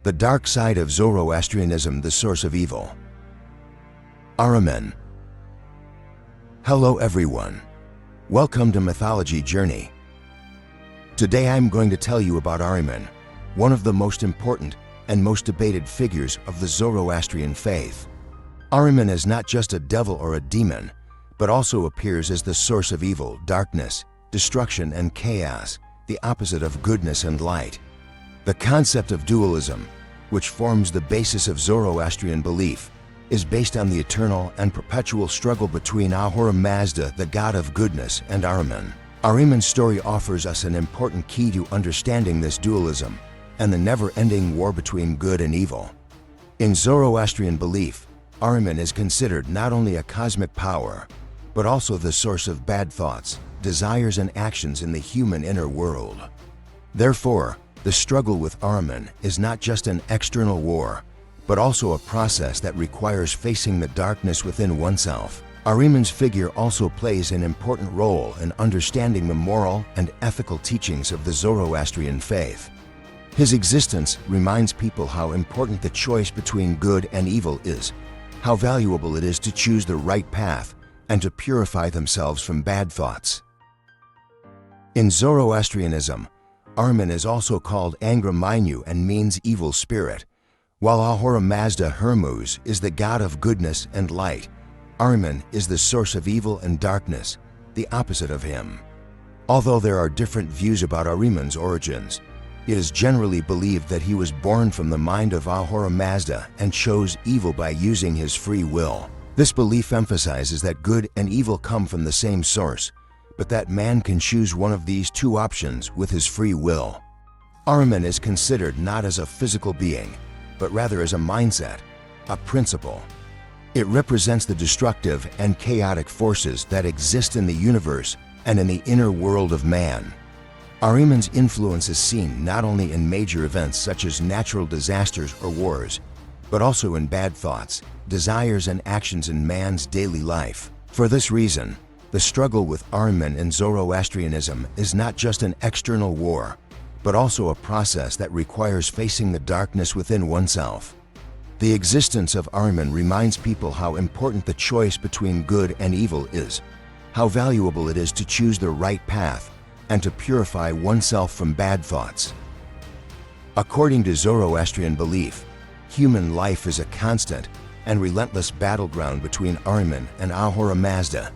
The dark side of Zoroastrianism, the source of evil. Ahriman. Hello everyone. Welcome to Mythology Journey. Today I'm going to tell you about Ahriman, one of the most important and most debated figures of the Zoroastrian faith. Ahriman is not just a devil or a demon, but also appears as the source of evil, darkness, destruction, and chaos, the opposite of goodness and light. The concept of dualism, which forms the basis of Zoroastrian belief, is based on the eternal and perpetual struggle between Ahura Mazda, the god of goodness, and Ahriman. Ahriman's story offers us an important key to understanding this dualism and the never-ending war between good and evil. In Zoroastrian belief, Ahriman is considered not only a cosmic power, but also the source of bad thoughts, desires, and actions in the human inner world. Therefore, the struggle with Ahriman is not just an external war, but also a process that requires facing the darkness within oneself. Ahriman's figure also plays an important role in understanding the moral and ethical teachings of the Zoroastrian faith. His existence reminds people how important the choice between good and evil is, how valuable it is to choose the right path and to purify themselves from bad thoughts. In Zoroastrianism, Ahriman is also called Angra Mainyu and means evil spirit. While Ahura Mazda Hermes is the god of goodness and light, Ahriman is the source of evil and darkness, the opposite of him. Although there are different views about Ahriman's origins, it is generally believed that he was born from the mind of Ahura Mazda and chose evil by using his free will. This belief emphasizes that good and evil come from the same source, but that man can choose one of these two options with his free will. Ahriman is considered not as a physical being, but rather as a mindset, a principle. It represents the destructive and chaotic forces that exist in the universe and in the inner world of man. Ahriman's influence is seen not only in major events such as natural disasters or wars, but also in bad thoughts, desires, and actions in man's daily life. For this reason, the struggle with Ahriman in Zoroastrianism is not just an external war, but also a process that requires facing the darkness within oneself. The existence of Ahriman reminds people how important the choice between good and evil is, how valuable it is to choose the right path, and to purify oneself from bad thoughts. According to Zoroastrian belief, human life is a constant and relentless battleground between Ahriman and Ahura Mazda.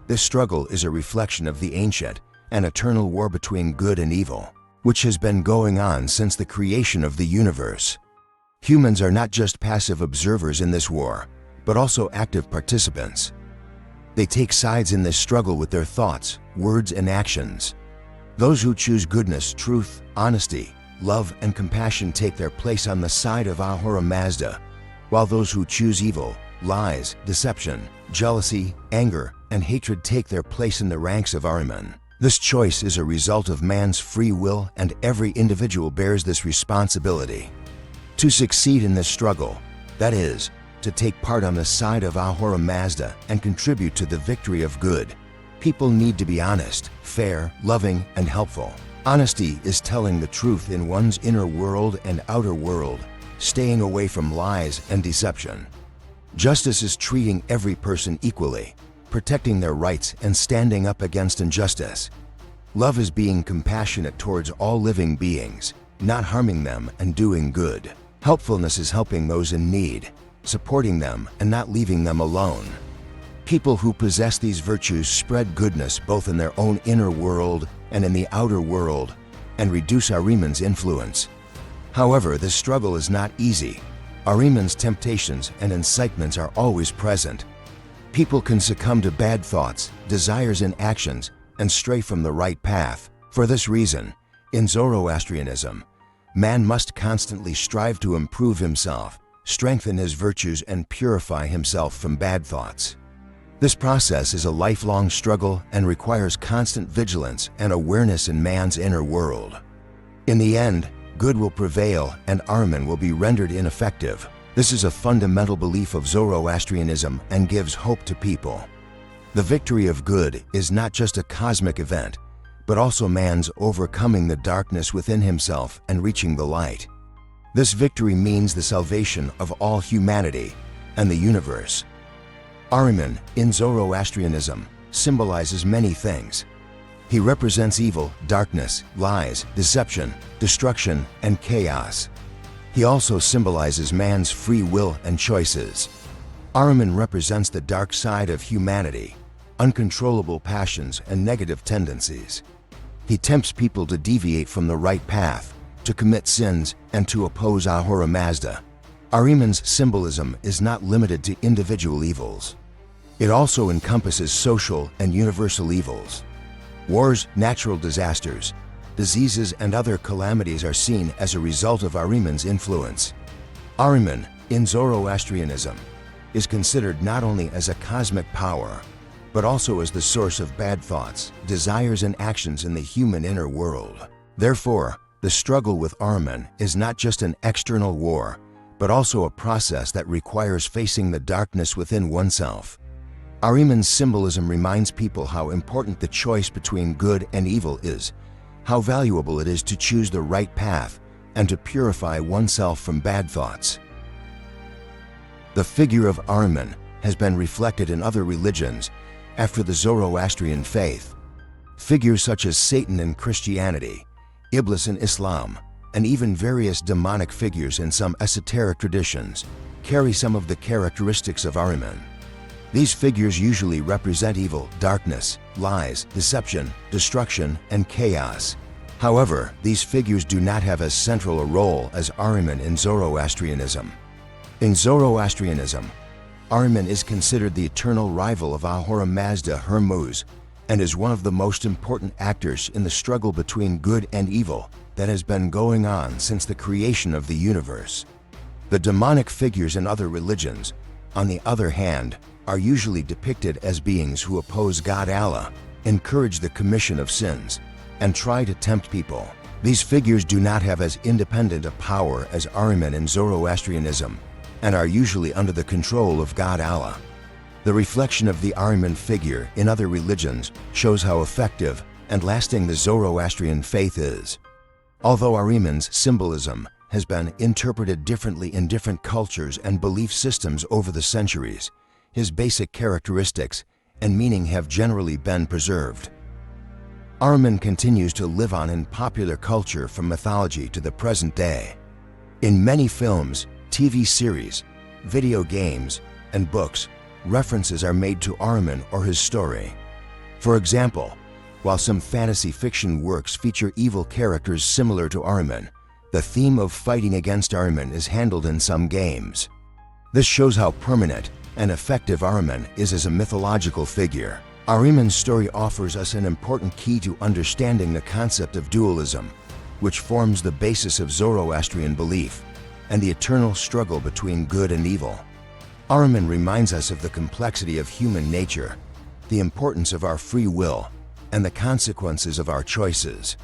This struggle is a reflection of the ancient and eternal war between good and evil, which has been going on since the creation of the universe. Humans are not just passive observers in this war, but also active participants. They take sides in this struggle with their thoughts, words, and actions. Those who choose goodness, truth, honesty, love, and compassion take their place on the side of Ahura Mazda, while those who choose evil, lies, deception, jealousy, anger, and hatred take their place in the ranks of Ahriman. This choice is a result of man's free will, and every individual bears this responsibility. To succeed in this struggle, that is, to take part on the side of Ahura Mazda and contribute to the victory of good, people need to be honest, fair, loving, and helpful. Honesty is telling the truth in one's inner world and outer world, staying away from lies and deception. Justice is treating every person equally, protecting their rights and standing up against injustice. Love is being compassionate towards all living beings, not harming them, and doing good. Helpfulness is helping those in need, supporting them, and not leaving them alone. People who possess these virtues spread goodness both in their own inner world and in the outer world, and reduce Ahriman's influence. However, this struggle is not easy. Ahriman's temptations and incitements are always present. People can succumb to bad thoughts, desires, and actions, and stray from the right path. For this reason, in Zoroastrianism, man must constantly strive to improve himself, strengthen his virtues, and purify himself from bad thoughts. This process is a lifelong struggle and requires constant vigilance and awareness in man's inner world. In the end, good will prevail and Ahriman will be rendered ineffective. This is a fundamental belief of Zoroastrianism and gives hope to people. The victory of good is not just a cosmic event, but also man's overcoming the darkness within himself and reaching the light. This victory means the salvation of all humanity and the universe. Ahriman, in Zoroastrianism, symbolizes many things. He represents evil, darkness, lies, deception, destruction, and chaos. He also symbolizes man's free will and choices. Ahriman represents the dark side of humanity, uncontrollable passions and negative tendencies. He tempts people to deviate from the right path, to commit sins, and to oppose Ahura Mazda. Ahriman's symbolism is not limited to individual evils. It also encompasses social and universal evils. Wars, natural disasters, diseases, and other calamities are seen as a result of Ahriman's influence. Ahriman, in Zoroastrianism, is considered not only as a cosmic power, but also as the source of bad thoughts, desires, and actions in the human inner world. Therefore, the struggle with Ahriman is not just an external war, but also a process that requires facing the darkness within oneself. Ahriman's symbolism reminds people how important the choice between good and evil is, how valuable it is to choose the right path, and to purify oneself from bad thoughts. The figure of Ahriman has been reflected in other religions after the Zoroastrian faith. Figures such as Satan in Christianity, Iblis in Islam, and even various demonic figures in some esoteric traditions carry some of the characteristics of Ahriman. These figures usually represent evil, darkness, lies, deception, destruction, and chaos. However, these figures do not have as central a role as Ahriman in Zoroastrianism. In Zoroastrianism, Ahriman is considered the eternal rival of Ahura Mazda Hermuz and is one of the most important actors in the struggle between good and evil that has been going on since the creation of the universe. The demonic figures in other religions, on the other hand, are usually depicted as beings who oppose God Allah, encourage the commission of sins, and try to tempt people. These figures do not have as independent a power as Ahriman in Zoroastrianism and are usually under the control of God Allah. The reflection of the Ahriman figure in other religions shows how effective and lasting the Zoroastrian faith is. Although Ahriman's symbolism has been interpreted differently in different cultures and belief systems over the centuries, his basic characteristics and meaning have generally been preserved. Ahriman continues to live on in popular culture from mythology to the present day. In many films, TV series, video games, and books, references are made to Ahriman or his story. For example, while some fantasy fiction works feature evil characters similar to Ahriman, the theme of fighting against Ahriman is handled in some games. This shows how permanent and effective Ahriman is as a mythological figure. Ahriman's story offers us an important key to understanding the concept of dualism, which forms the basis of Zoroastrian belief, and the eternal struggle between good and evil. Ahriman reminds us of the complexity of human nature, the importance of our free will, and the consequences of our choices.